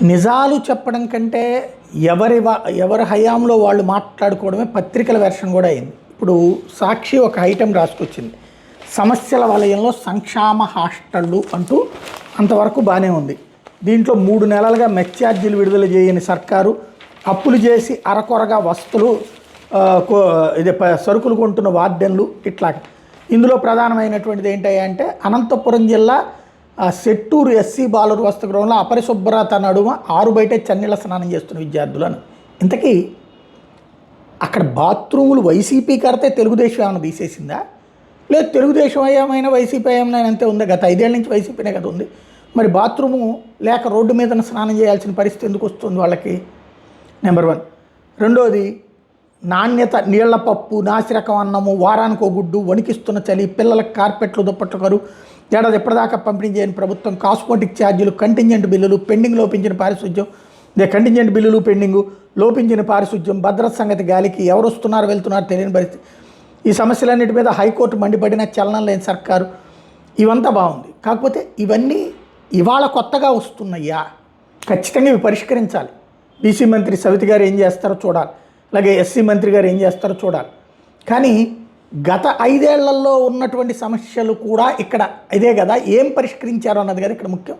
నిజాలు చెప్పడం కంటే ఎవరి హయాంలో వాళ్ళు మాట్లాడుకోవడమే పత్రికల వెర్షన్ కూడా అయింది. ఇప్పుడు సాక్షి ఒక ఐటెం రాసుకొచ్చింది, సమస్యల వలయంలో సంక్షేమ హాస్టళ్ళు అంటూ. అంతవరకు బాగానే ఉంది. దీంట్లో 3 నెలలుగా మెచ్చార్జీలు విడుదల చేయని సర్కారు, అప్పులు చేసి అరకొరగా వస్తువులు సరుకులు కొంటున్న వార్డెన్లు, ఇట్లా. ఇందులో ప్రధానమైనటువంటిది ఏంటంటే అనంతపురం జిల్లా సెట్టూరు ఎస్సీ బాలురు వసతి గృహంలో అపరిశుభ్రత నడుమ 6 బయటే చన్నీళ్ళ స్నానం చేస్తున్న విద్యార్థులను. ఇంతకీ అక్కడ బాత్రూములు వైసీపీ కడితే తెలుగుదేశం ఏమైనా తీసేసిందా? లేదు తెలుగుదేశం ఏమైనా వైసీపీ ఏమైనా అంతే ఉంది. గత 5 ఏళ్ళ నుంచి వైసీపీనే కదా ఉంది. మరి బాత్రూము లేక రోడ్డు మీద స్నానం చేయాల్సిన పరిస్థితి ఎందుకు వస్తుంది వాళ్ళకి? నెంబర్ 1. రెండోది, నాణ్యత నీళ్ల పప్పు, నాసిరకం అన్నము, వారానికి ఒక గుడ్డు, వణికిస్తున్న చలి, పిల్లలకు కార్పెట్లు దుప్పట్లు కరువు, ఏడాది ఎప్పటిదాకా పంపిణీ చేయని ప్రభుత్వం, కాస్మోటిక్ ఛార్జీలు, కంటింజెంట్ బిల్లులు, పెండింగ్ లోపించిన పారిశుద్ధ్యం, కంటింజెంట్ బిల్లులు పెండింగు, లోపించిన పారిశుద్ధ్యం, భద్రత సంగతి గాలికి, ఎవరు వస్తున్నారు వెళ్తున్నారు తెలియని పరిస్థితి. ఈ సమస్యలన్నిటి మీద హైకోర్టు మండిపడిన చలనం లేని సర్కారు. ఇవంతా బాగుంది. కాకపోతే ఇవన్నీ ఇవాళ కొత్తగా వస్తున్నాయా? ఖచ్చితంగా ఇవి పరిష్కరించాలి. బీసీ మంత్రి సవితి గారు ఏం చేస్తారో చూడాలి, అలాగే ఎస్సీ మంత్రి గారు ఏం చేస్తారో చూడాలి. కానీ గత 5 ఏళ్లలో ఉన్నటువంటి సమస్యలు కూడా ఇక్కడ ఇదే కదా, ఏం పరిష్కరించారో అన్నది కదా ఇక్కడ ముఖ్యం.